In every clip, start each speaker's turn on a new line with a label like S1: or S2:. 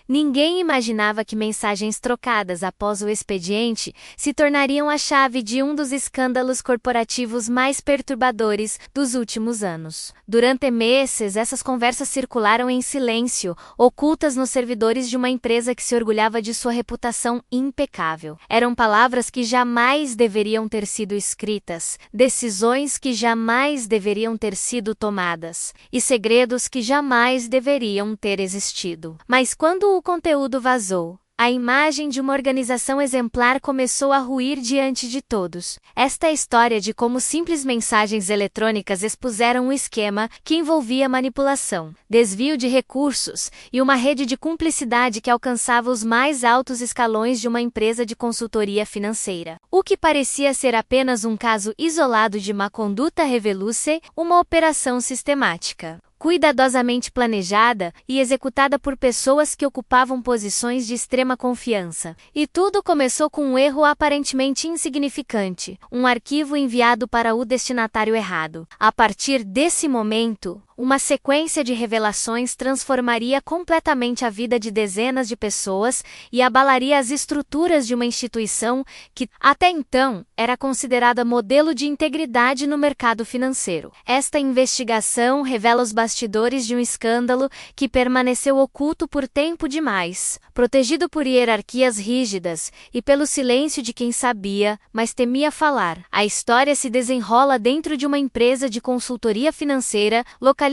S1: Ninguém imaginava que mensagens trocadas após o expediente se tornariam a chave de um dos escândalos corporativos mais perturbadores dos últimos anos. Durante meses, essas conversas circularam em silêncio, ocultas nos servidores de uma empresa que se orgulhava de sua reputação impecável. Eram palavras que jamais deveriam ter sido escritas, decisões que jamais deveriam ter sido tomadas, e segredos que jamais deveriam ter existido. Mas quando o conteúdo vazou, a imagem de uma organização exemplar começou a ruir diante de todos. Esta é a história de como simples mensagens eletrônicas expuseram um esquema que envolvia manipulação, desvio de recursos e uma rede de cumplicidade que alcançava os mais altos escalões de uma empresa de consultoria financeira. O que parecia ser apenas um caso isolado de má conduta revelou-se uma operação sistemática, cuidadosamente planejada e executada por pessoas que ocupavam posições de extrema confiança. E tudo começou com um erro aparentemente insignificante, um arquivo enviado para o destinatário errado. A partir desse momento, uma sequência de revelações transformaria completamente a vida de dezenas de pessoas e abalaria as estruturas de uma instituição que, até então, era considerada modelo de integridade no mercado financeiro. Esta investigação revela os bastidores de um escândalo que permaneceu oculto por tempo demais, protegido por hierarquias rígidas e pelo silêncio de quem sabia, mas temia falar. A história se desenrola dentro de uma empresa de consultoria financeira localizada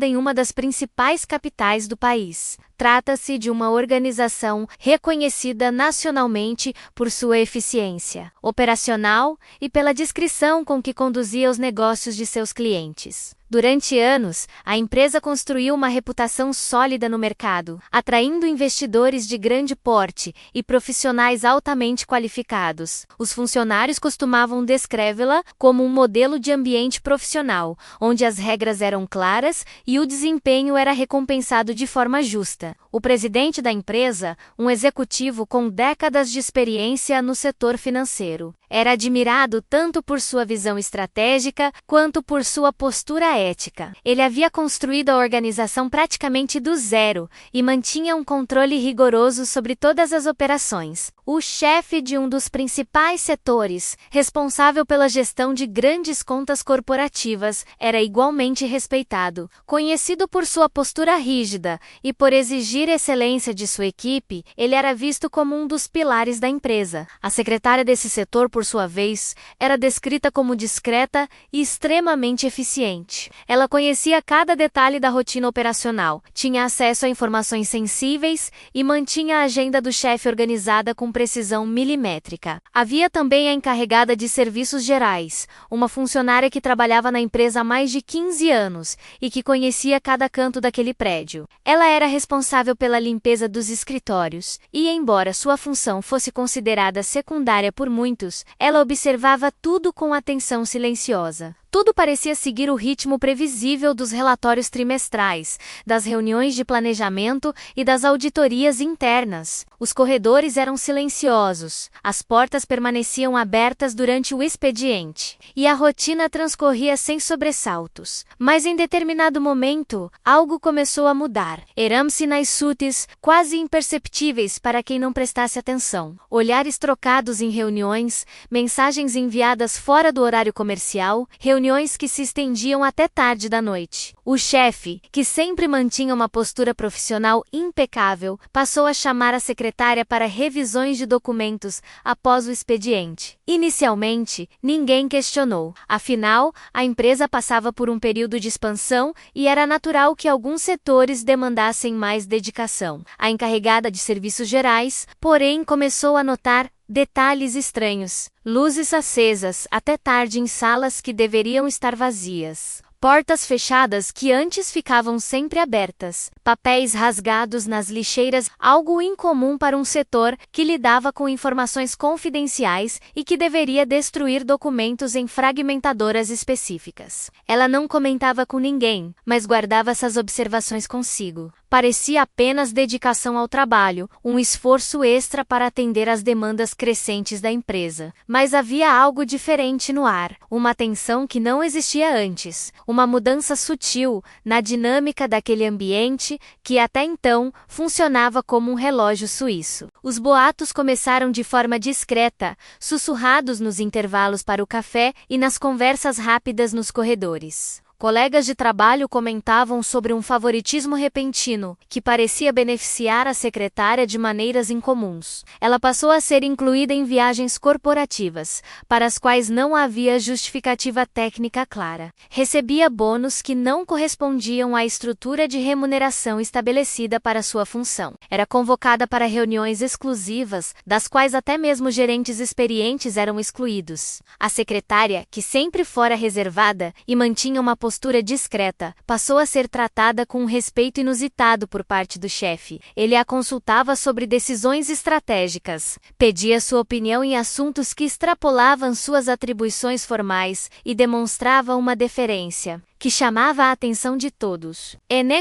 S1: em uma das principais capitais do país. Trata-se de uma organização reconhecida nacionalmente por sua eficiência operacional e pela discrição com que conduzia os negócios de seus clientes. Durante anos, a empresa construiu uma reputação sólida no mercado, atraindo investidores de grande porte e profissionais altamente qualificados. Os funcionários costumavam descrevê-la como um modelo de ambiente profissional, onde as regras eram claras e o desempenho era recompensado de forma justa. O presidente da empresa, um executivo com décadas de experiência no setor financeiro, era admirado tanto por sua visão estratégica quanto por sua postura ética. Ele havia construído a organização praticamente do zero e mantinha um controle rigoroso sobre todas as operações. O chefe de um dos principais setores, responsável pela gestão de grandes contas corporativas, era igualmente respeitado. Conhecido por sua postura rígida e por exigir excelência de sua equipe, ele era visto como um dos pilares da empresa. A secretária desse setor, por sua vez, era descrita como discreta e extremamente eficiente. Ela conhecia cada detalhe da rotina operacional, tinha acesso a informações sensíveis e mantinha a agenda do chefe organizada com precisão milimétrica. Havia também a encarregada de serviços gerais, uma funcionária que trabalhava na empresa há mais de 15 anos e que conhecia cada canto daquele prédio. Ela era responsável pela limpeza dos escritórios e, embora sua função fosse considerada secundária por muitos, ela observava tudo com atenção silenciosa. Tudo parecia seguir o ritmo previsível dos relatórios trimestrais, das reuniões de planejamento e das auditorias internas. Os corredores eram silenciosos, as portas permaneciam abertas durante o expediente, e a rotina transcorria sem sobressaltos. Mas em determinado momento, algo começou a mudar. Eram sinais sutis, quase imperceptíveis para quem não prestasse atenção. Olhares trocados em reuniões, mensagens enviadas fora do horário comercial, reuniões que se estendiam até tarde da noite. O chefe, que sempre mantinha uma postura profissional impecável, passou a chamar a secretária para revisões de documentos após o expediente. Inicialmente, ninguém questionou. Afinal, a empresa passava por um período de expansão e era natural que alguns setores demandassem mais dedicação. A encarregada de serviços gerais, porém, começou a notar detalhes estranhos, luzes acesas até tarde em salas que deveriam estar vazias, portas fechadas que antes ficavam sempre abertas, papéis rasgados nas lixeiras, algo incomum para um setor que lidava com informações confidenciais e que deveria destruir documentos em fragmentadoras específicas. Ela não comentava com ninguém, mas guardava essas observações consigo. parecia apenas dedicação ao trabalho, um esforço extra para atender às demandas crescentes da empresa. Mas havia algo diferente no ar, uma tensão que não existia antes, uma mudança sutil na dinâmica daquele ambiente que até então funcionava como um relógio suíço. Os boatos começaram de forma discreta, sussurrados nos intervalos para o café e nas conversas rápidas nos corredores. Colegas de trabalho comentavam sobre um favoritismo repentino, que parecia beneficiar a secretária de maneiras incomuns. Ela passou a ser incluída em viagens corporativas, para as quais não havia justificativa técnica clara. Recebia bônus que não correspondiam à estrutura de remuneração estabelecida para sua função. Era convocada para reuniões exclusivas, das quais até mesmo gerentes experientes eram excluídos. A secretária, que sempre fora reservada e mantinha uma postura discreta, passou a ser tratada com um respeito inusitado por parte do chefe. Ele a consultava sobre decisões estratégicas, pedia sua opinião em assuntos que extrapolavam suas atribuições formais e demonstrava uma deferência que chamava a atenção de todos.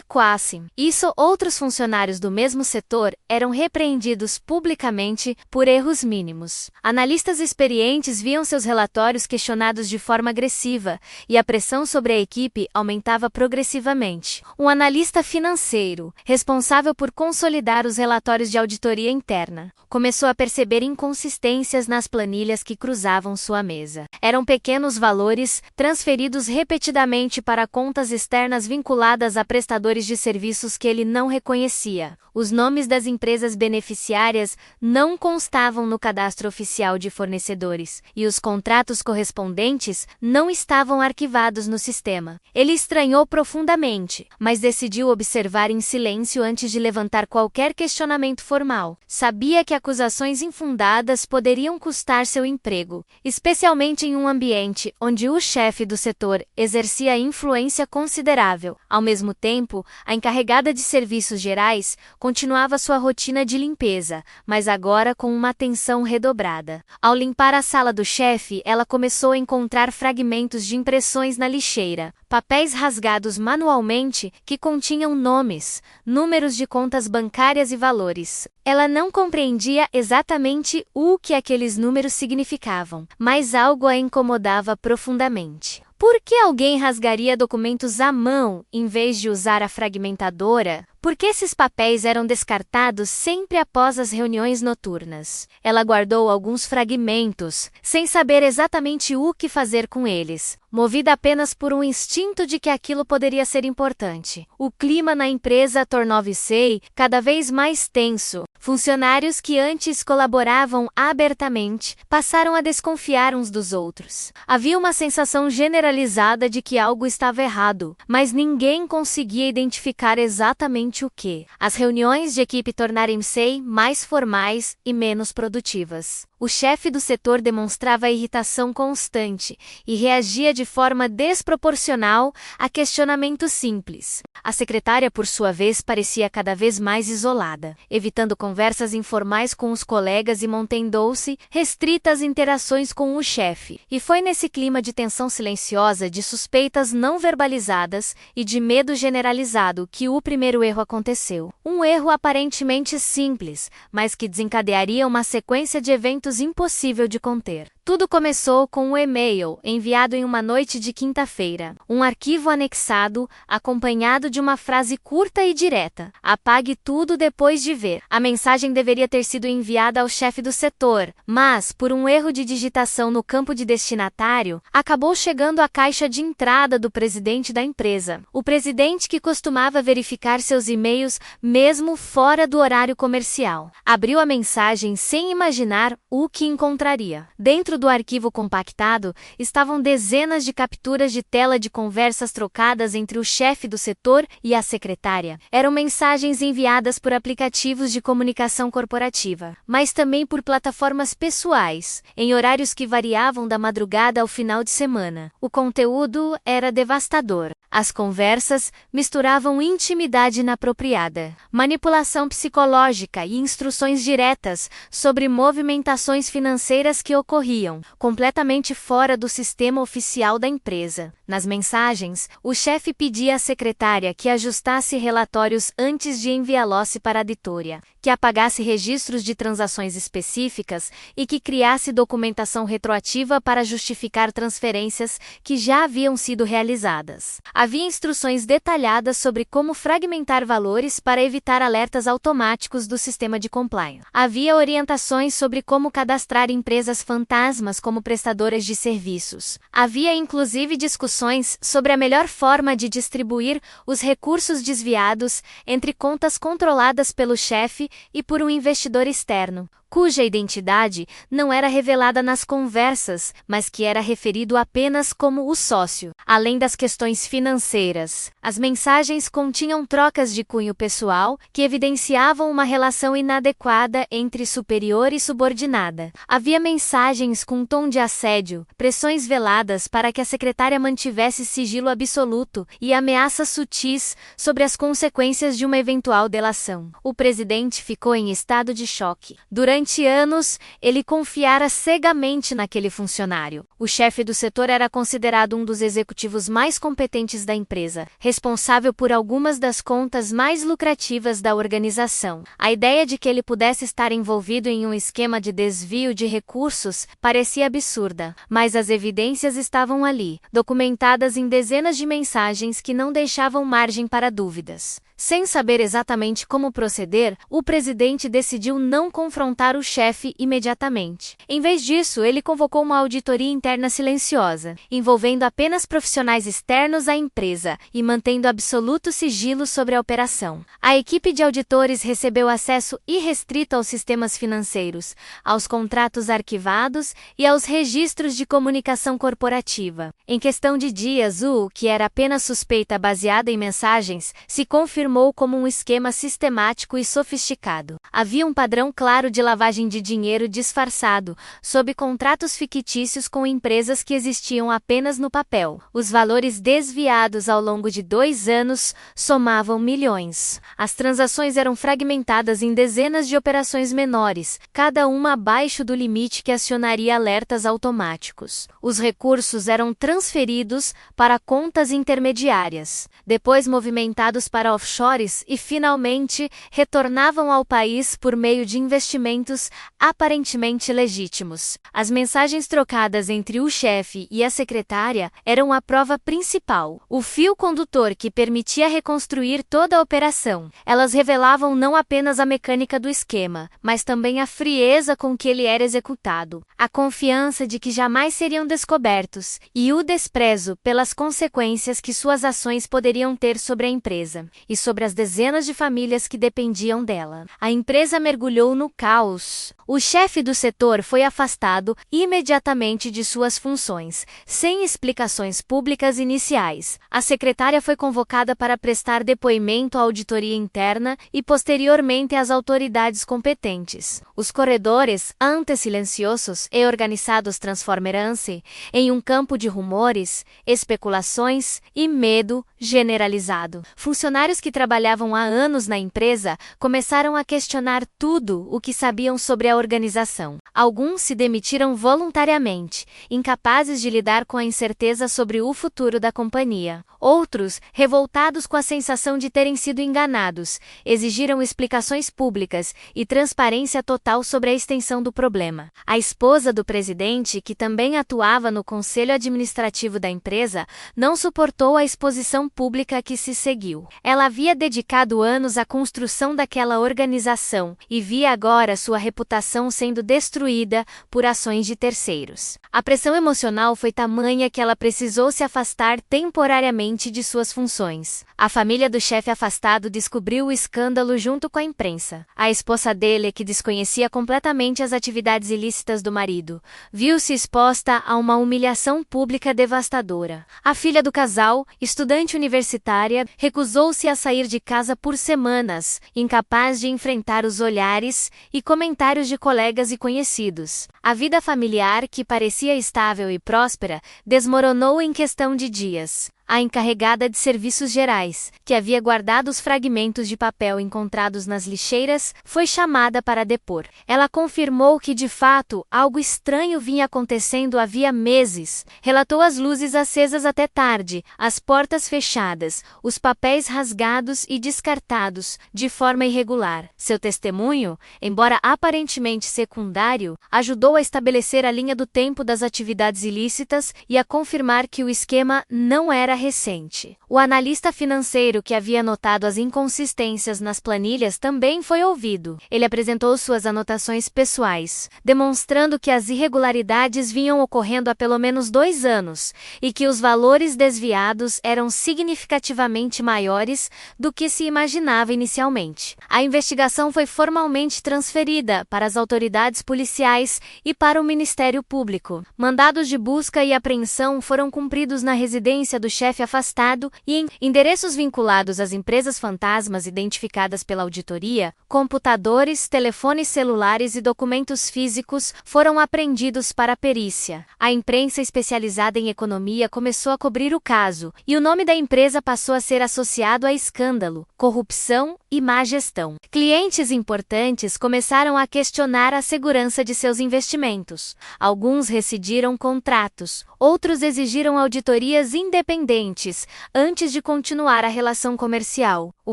S1: Quasi. Isso, outros funcionários do mesmo setor eram repreendidos publicamente por erros mínimos. Analistas experientes viam seus relatórios questionados de forma agressiva e a pressão sobre a equipe aumentava progressivamente. Um analista financeiro, responsável por consolidar os relatórios de auditoria interna, começou a perceber inconsistências nas planilhas que cruzavam sua mesa. Eram pequenos valores transferidos repetidamente para contas externas vinculadas a prestadores de serviços que ele não reconhecia. Os nomes das empresas beneficiárias não constavam no cadastro oficial de fornecedores, e os contratos correspondentes não estavam arquivados no sistema. Ele estranhou profundamente, mas decidiu observar em silêncio antes de levantar qualquer questionamento formal. Sabia que acusações infundadas poderiam custar seu emprego, especialmente em um ambiente onde o chefe do setor exercia influência considerável. Ao mesmo tempo, a encarregada de serviços gerais continuava sua rotina de limpeza, mas agora com uma atenção redobrada. Ao limpar a sala do chefe, ela começou a encontrar fragmentos de impressões na lixeira, papéis rasgados manualmente que continham nomes, números de contas bancárias e valores. Ela não compreendia exatamente o que aqueles números significavam, mas algo a incomodava profundamente. Por que alguém rasgaria documentos à mão em vez de usar a fragmentadora? Por que esses papéis eram descartados sempre após as reuniões noturnas? Ela guardou alguns fragmentos, sem saber exatamente o que fazer com eles, movida apenas por um instinto de que aquilo poderia ser importante. O clima na empresa tornou-se cada vez mais tenso. Funcionários que antes colaboravam abertamente passaram a desconfiar uns dos outros. Havia uma sensação generalizada de que algo estava errado, mas ninguém conseguia identificar exatamente o que. As reuniões de equipe tornaram-se mais formais e menos produtivas. O chefe do setor demonstrava irritação constante e reagia de forma desproporcional a questionamentos simples. A secretária, por sua vez, parecia cada vez mais isolada, evitando conversas informais com os colegas e mantendo-se restrita às interações com o chefe. E foi nesse clima de tensão silenciosa, de suspeitas não verbalizadas e de medo generalizado que o primeiro erro aconteceu. Um erro aparentemente simples, mas que desencadearia uma sequência de eventos impossível de conter. Tudo começou com um e-mail enviado em uma noite de quinta-feira. Um arquivo anexado, acompanhado de uma frase curta e direta: "Apague tudo depois de ver". A mensagem deveria ter sido enviada ao chefe do setor, mas, por um erro de digitação no campo de destinatário, acabou chegando à caixa de entrada do presidente da empresa. O presidente, que costumava verificar seus e-mails mesmo fora do horário comercial, abriu a mensagem sem imaginar o que encontraria. Dentro do arquivo compactado estavam dezenas de capturas de tela de conversas trocadas entre o chefe do setor e a secretária. Eram mensagens enviadas por aplicativos de comunicação corporativa, mas também por plataformas pessoais, em horários que variavam da madrugada ao final de semana. O conteúdo era devastador. As conversas misturavam intimidade inapropriada, manipulação psicológica e instruções diretas sobre movimentações financeiras que ocorriam. enviam, completamente fora do sistema oficial da empresa. Nas mensagens, o chefe pedia à secretária que ajustasse relatórios antes de enviá-los para a auditoria, que apagasse registros de transações específicas e que criasse documentação retroativa para justificar transferências que já haviam sido realizadas. Havia instruções detalhadas sobre como fragmentar valores para evitar alertas automáticos do sistema de compliance. Havia orientações sobre como cadastrar empresas fantasmas como prestadoras de serviços. Havia inclusive discussões sobre a melhor forma de distribuir os recursos desviados entre contas controladas pelo chefe e por um investidor externo, cuja identidade não era revelada nas conversas, mas que era referido apenas como o sócio. Além das questões financeiras, as mensagens continham trocas de cunho pessoal que evidenciavam uma relação inadequada entre superior e subordinada. Havia mensagens com tom de assédio, pressões veladas para que a secretária mantivesse sigilo absoluto e ameaças sutis sobre as consequências de uma eventual delação. O presidente ficou em estado de choque. Durante anos, ele confiara cegamente naquele funcionário. O chefe do setor era considerado um dos executivos mais competentes da empresa, responsável por algumas das contas mais lucrativas da organização. A ideia de que ele pudesse estar envolvido em um esquema de desvio de recursos parecia absurda, mas as evidências estavam ali, documentadas em dezenas de mensagens que não deixavam margem para dúvidas. Sem saber exatamente como proceder, o presidente decidiu não confrontar o chefe imediatamente. Em vez disso, ele convocou uma auditoria interna silenciosa, envolvendo apenas profissionais externos à empresa e mantendo absoluto sigilo sobre a operação. A equipe de auditores recebeu acesso irrestrito aos sistemas financeiros, aos contratos arquivados e aos registros de comunicação corporativa. Em questão de dias, o que era apenas suspeita baseada em mensagens se confirmou como um esquema sistemático e sofisticado. Havia um padrão claro de lavagem de dinheiro disfarçado, sob contratos fictícios com empresas que existiam apenas no papel. Os valores desviados ao longo de 2 anos somavam milhões. As transações eram fragmentadas em dezenas de operações menores, cada uma abaixo do limite que acionaria alertas automáticos. Os recursos eram transferidos para contas intermediárias, depois movimentados para offshores e, finalmente, retornavam ao país por meio de investimentos aparentemente legítimos. As mensagens trocadas entre o chefe e a secretária eram a prova principal, o fio condutor que permitia reconstruir toda a operação. Elas revelavam não apenas a mecânica do esquema, mas também a frieza com que ele era executado, a confiança de que jamais seriam descobertos e o desprezo pelas consequências que suas ações poderiam ter sobre a empresa e sobre as dezenas de famílias que dependiam dela. A empresa mergulhou no caos. O chefe do setor foi afastado imediatamente de suas funções, sem explicações públicas iniciais. A secretária foi convocada para prestar depoimento à auditoria interna e posteriormente às autoridades competentes. Os corredores, antes silenciosos e organizados, transformaram-se em um campo de rumores, especulações e medo generalizado. Funcionários que trabalhavam há anos na empresa começaram a questionar tudo o que sabiam sobre a organização. Alguns se demitiram voluntariamente, incapazes de lidar com a incerteza sobre o futuro da companhia. Outros, revoltados com a sensação de terem sido enganados, exigiram explicações públicas e transparência total sobre a extensão do problema. A esposa do presidente, que também atuava no conselho administrativo da empresa, não suportou a exposição pública que se seguiu. Ela havia dedicado anos à construção daquela organização e via agora sua reputação sendo destruída por ações de terceiros. A pressão emocional foi tamanha que ela precisou se afastar temporariamente de suas funções. A família do chefe afastado descobriu o escândalo junto com a imprensa. A esposa dele, que desconhecia completamente as atividades ilícitas do marido, viu-se exposta a uma humilhação pública devastadora. A filha do casal, estudante universitária, recusou-se a sair de casa por semanas, incapaz de enfrentar os olhares e comentários de colegas e conhecidos. A vida familiar, que parecia estável e próspera, desmoronou em questão de dias. a encarregada de serviços gerais, que havia guardado os fragmentos de papel encontrados nas lixeiras, foi chamada para depor. Ela confirmou que, de fato, algo estranho vinha acontecendo havia meses. Relatou as luzes acesas até tarde, as portas fechadas, os papéis rasgados e descartados, de forma irregular. Seu testemunho, embora aparentemente secundário, ajudou a estabelecer a linha do tempo das atividades ilícitas e a confirmar que o esquema não era recente. O analista financeiro que havia notado as inconsistências nas planilhas também foi ouvido. Ele apresentou suas anotações pessoais, demonstrando que as irregularidades vinham ocorrendo há pelo menos 2 anos e que os valores desviados eram significativamente maiores do que se imaginava inicialmente. A investigação foi formalmente transferida para as autoridades policiais e para o Ministério Público. Mandados de busca e apreensão foram cumpridos na residência do chefe afastado e em endereços vinculados às empresas fantasmas identificadas pela auditoria. Computadores, telefones celulares e documentos físicos foram apreendidos para a perícia. A imprensa especializada em economia começou a cobrir o caso, e o nome da empresa passou a ser associado a escândalo, corrupção e má gestão. Clientes importantes começaram a questionar a segurança de seus investimentos. Alguns rescindiram contratos, outros exigiram auditorias independentes antes de continuar a relação comercial. O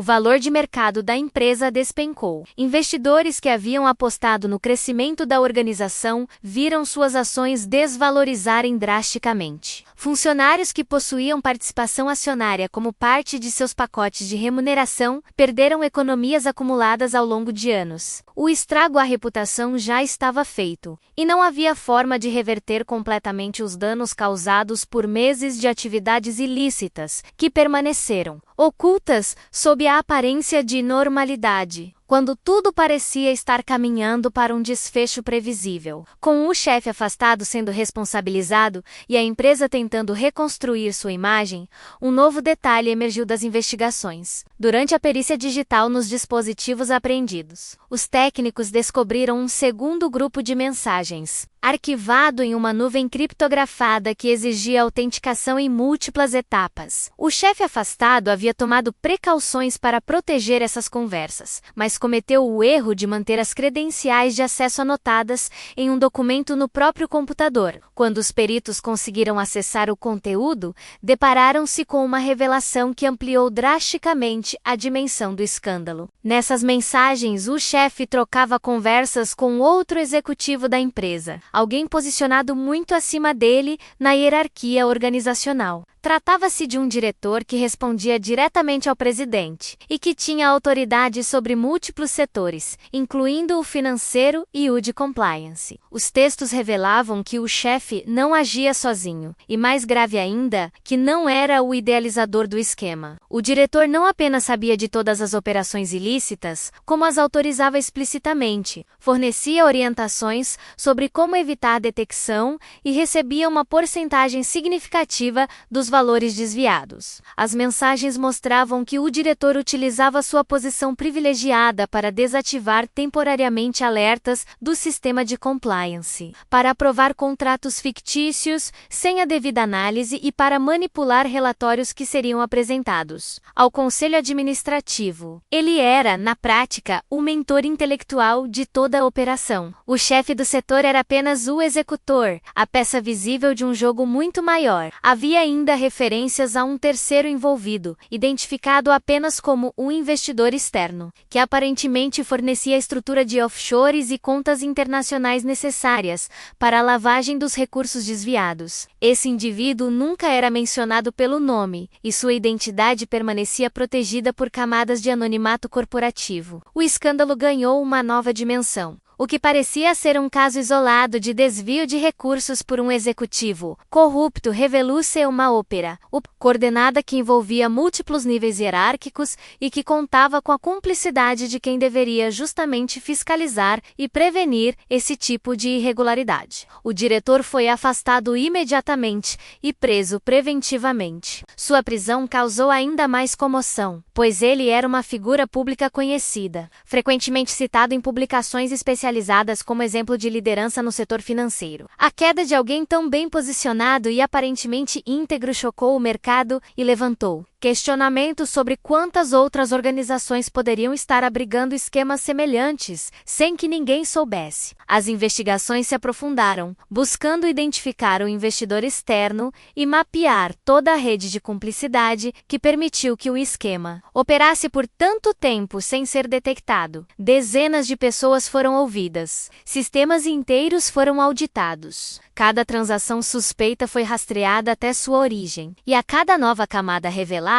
S1: valor de mercado da empresa despencou. Investidores que haviam apostado no crescimento da organização viram suas ações desvalorizarem drasticamente. Funcionários que possuíam participação acionária como parte de seus pacotes de remuneração perderam economias acumuladas ao longo de anos. O estrago à reputação já estava feito, e não havia forma de reverter completamente os danos causados por meses de atividades ilícitas, que permaneceram ocultas sob a aparência de normalidade, quando tudo parecia estar caminhando para um desfecho previsível. Com o chefe afastado sendo responsabilizado e a empresa tentando reconstruir sua imagem, um novo detalhe emergiu das investigações. Durante a perícia digital nos dispositivos apreendidos, os técnicos descobriram um segundo grupo de mensagens, arquivado em uma nuvem criptografada que exigia autenticação em múltiplas etapas. O chefe afastado havia tomado precauções para proteger essas conversas, mas cometeu o erro de manter as credenciais de acesso anotadas em um documento no próprio computador. Quando os peritos conseguiram acessar o conteúdo, depararam-se com uma revelação que ampliou drasticamente a dimensão do escândalo. Nessas mensagens, o chefe trocava conversas com outro executivo da empresa, alguém posicionado muito acima dele na hierarquia organizacional. Tratava-se de um diretor que respondia diretamente ao presidente e que tinha autoridade sobre múltiplos setores, incluindo o financeiro e o de compliance. Os textos revelavam que o chefe não agia sozinho e, mais grave ainda, que não era o idealizador do esquema. O diretor não apenas sabia de todas as operações ilícitas, como as autorizava explicitamente, fornecia orientações sobre como evitar detecção e recebia uma porcentagem significativa dos valores desviados. As mensagens mostravam que o diretor utilizava sua posição privilegiada para desativar temporariamente alertas do sistema de compliance, para aprovar contratos fictícios sem a devida análise e para manipular relatórios que seriam apresentados ao conselho administrativo. Ele era, na prática, o mentor intelectual de toda a operação. O chefe do setor era apenas o executor, a peça visível de um jogo muito maior. Havia ainda referências a um terceiro envolvido, identificado apenas como um investidor externo, que aparentemente fornecia a estrutura de offshores e contas internacionais necessárias para a lavagem dos recursos desviados. Esse indivíduo nunca era mencionado pelo nome, e sua identidade permanecia protegida por camadas de anonimato corporativo. O escândalo ganhou uma nova dimensão. O que parecia ser um caso isolado de desvio de recursos por um executivo corrupto revelou-se uma ópera, coordenada que envolvia múltiplos níveis hierárquicos e que contava com a cumplicidade de quem deveria justamente fiscalizar e prevenir esse tipo de irregularidade. O diretor foi afastado imediatamente e preso preventivamente. Sua prisão causou ainda mais comoção, pois ele era uma figura pública conhecida, frequentemente citado em publicações especializadas especializadas como exemplo de liderança no setor financeiro. A queda de alguém tão bem posicionado e aparentemente íntegro chocou o mercado e levantou questionamentos sobre quantas outras organizações poderiam estar abrigando esquemas semelhantes, sem que ninguém soubesse. As investigações se aprofundaram, buscando identificar o investidor externo e mapear toda a rede de cumplicidade que permitiu que o esquema operasse por tanto tempo sem ser detectado. Dezenas de pessoas foram ouvidas, sistemas inteiros foram auditados. Cada transação suspeita foi rastreada até sua origem, e a cada nova camada revelada,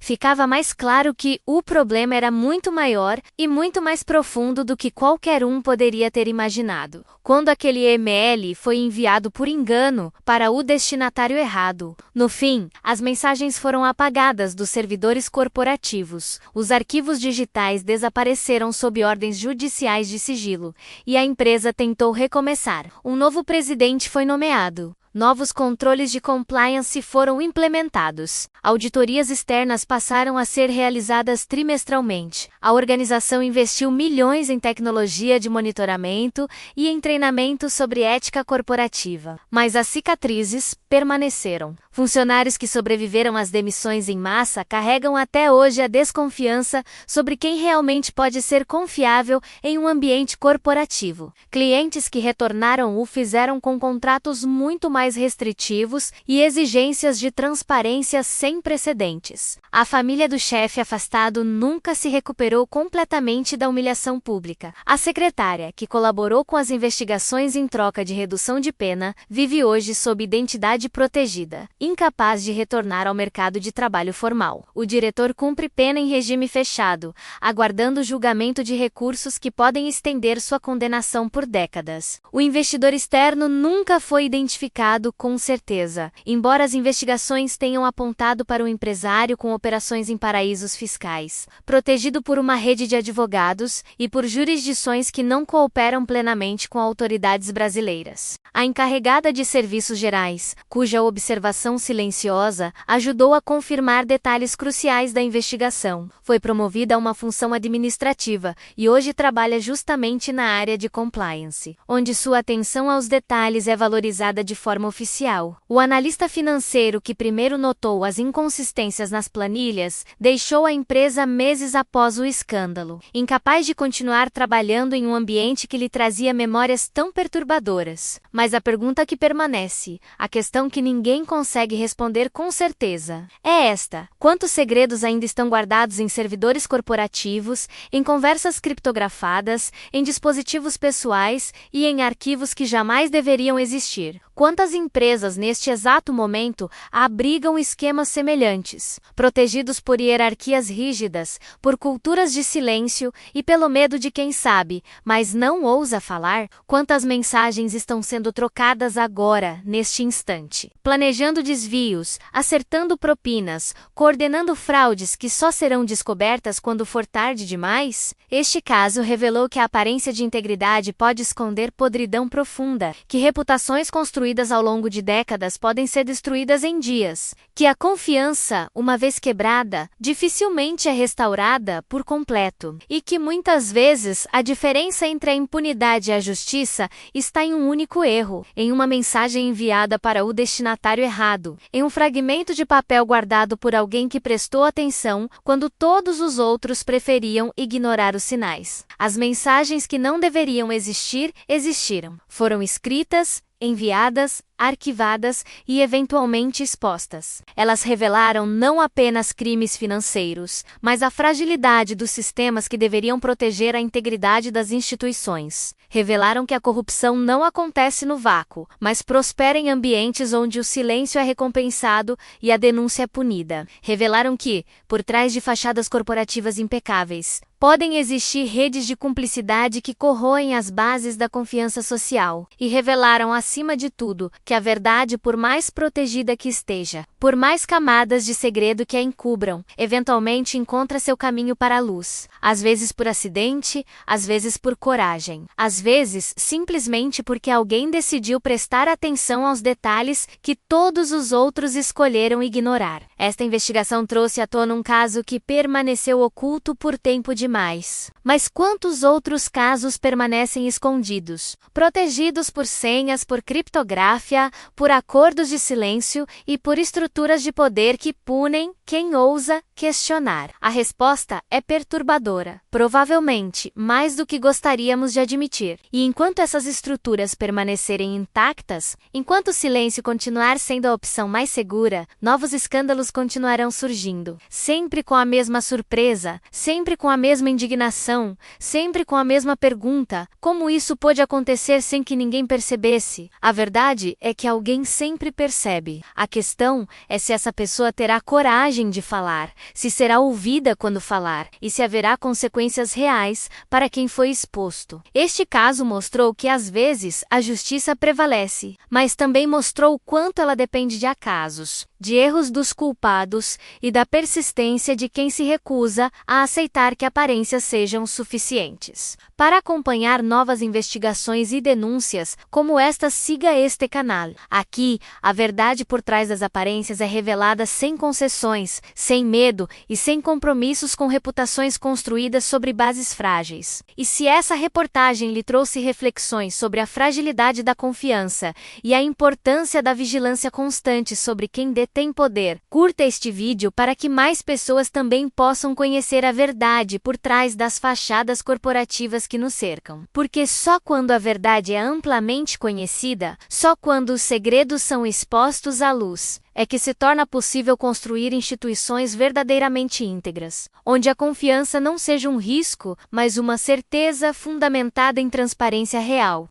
S1: ficava mais claro que o problema era muito maior e muito mais profundo do que qualquer um poderia ter imaginado. Quando aquele e-mail foi enviado por engano para o destinatário errado, no fim, as mensagens foram apagadas dos servidores corporativos, os arquivos digitais desapareceram sob ordens judiciais de sigilo, e a empresa tentou recomeçar. Um novo presidente foi nomeado. Novos controles de compliance foram implementados. Auditorias externas passaram a ser realizadas trimestralmente. A organização investiu milhões em tecnologia de monitoramento e em treinamento sobre ética corporativa. Mas as cicatrizes permaneceram. Funcionários que sobreviveram às demissões em massa carregam até hoje a desconfiança sobre quem realmente pode ser confiável em um ambiente corporativo. Clientes que retornaram o fizeram com contratos muito mais restritivos e exigências de transparência sem precedentes. A família do chefe afastado nunca se recuperou completamente da humilhação pública. A secretária, que colaborou com as investigações em troca de redução de pena, vive hoje sob identidade protegida, incapaz de retornar ao mercado de trabalho formal. O diretor cumpre pena em regime fechado, aguardando julgamento de recursos que podem estender sua condenação por décadas. O investidor externo nunca foi identificado com certeza, embora as investigações tenham apontado para um empresário com operações em paraísos fiscais, protegido por uma rede de advogados e por jurisdições que não cooperam plenamente com autoridades brasileiras. A encarregada de serviços gerais, cuja observação silenciosa ajudou a confirmar detalhes cruciais da investigação, foi promovida a uma função administrativa e hoje trabalha justamente na área de compliance, onde sua atenção aos detalhes é valorizada de forma oficial. O analista financeiro que primeiro notou as inconsistências nas planilhas deixou a empresa meses após o escândalo, incapaz de continuar trabalhando em um ambiente que lhe trazia memórias tão perturbadoras. Mas a pergunta que permanece, a questão que ninguém consegue responder com certeza, é esta: quantos segredos ainda estão guardados em servidores corporativos, em conversas criptografadas, em dispositivos pessoais e em arquivos que jamais deveriam existir? Quantas empresas, neste exato momento, abrigam esquemas semelhantes, protegidos por hierarquias rígidas, por culturas de silêncio e pelo medo de quem sabe, mas não ousa falar? Quantas mensagens estão sendo trocadas agora, neste instante? Planejando desvios, acertando propinas, coordenando fraudes que só serão descobertas quando for tarde demais? Este caso revelou que a aparência de integridade pode esconder podridão profunda, que reputações construídas ao longo de décadas podem ser destruídas em dias, que a confiança, uma vez quebrada, dificilmente é restaurada por completo, e que muitas vezes a diferença entre a impunidade e a justiça está em um único erro, em uma mensagem enviada para o destinatário errado, em um fragmento de papel guardado por alguém que prestou atenção quando todos os outros preferiam ignorar os sinais. As mensagens que não deveriam existir, existiram. Foram escritas, enviadas, arquivadas e eventualmente expostas. Elas revelaram não apenas crimes financeiros, mas a fragilidade dos sistemas que deveriam proteger a integridade das instituições. Revelaram que a corrupção não acontece no vácuo, mas prospera em ambientes onde o silêncio é recompensado e a denúncia é punida. Revelaram que, por trás de fachadas corporativas impecáveis, podem existir redes de cumplicidade que corroem as bases da confiança social. E revelaram, acima de tudo, que porque a verdade, por mais protegida que esteja, por mais camadas de segredo que a encubram, eventualmente encontra seu caminho para a luz. Às vezes por acidente, às vezes por coragem. Às vezes, simplesmente porque alguém decidiu prestar atenção aos detalhes que todos os outros escolheram ignorar. Esta investigação trouxe à tona um caso que permaneceu oculto por tempo demais. Mas quantos outros casos permanecem escondidos, protegidos por senhas, por criptografia, por acordos de silêncio e por estruturas de poder que punem quem ousa questionar? A resposta é perturbadora, provavelmente mais do que gostaríamos de admitir. E enquanto essas estruturas permanecerem intactas, enquanto o silêncio continuar sendo a opção mais segura, novos escândalos continuarão surgindo, sempre com a mesma surpresa, sempre com a mesma indignação, sempre com a mesma pergunta: como isso pôde acontecer sem que ninguém percebesse? A verdade é que alguém sempre percebe. A questão é se essa pessoa terá coragem de falar, se será ouvida quando falar, e se haverá consequências reais para quem foi exposto. Este caso mostrou que às vezes a justiça prevalece, mas também mostrou o quanto ela depende de acasos, de erros dos culpados e da persistência de quem se recusa a aceitar que aparências sejam suficientes. Para acompanhar novas investigações e denúncias como esta, siga este canal. Aqui, a verdade por trás das aparências é revelada sem concessões, sem medo e sem compromissos com reputações construídas sobre bases frágeis. E se essa reportagem lhe trouxe reflexões sobre a fragilidade da confiança e a importância da vigilância constante sobre quem detém poder, curta este vídeo para que mais pessoas também possam conhecer a verdade por trás das fachadas corporativas que nos cercam. Porque só quando a verdade é amplamente conhecida, só quando os segredos são expostos à luz, é que se torna possível construir instituições verdadeiramente íntegras, onde a confiança não seja um risco, mas uma certeza fundamentada em transparência real.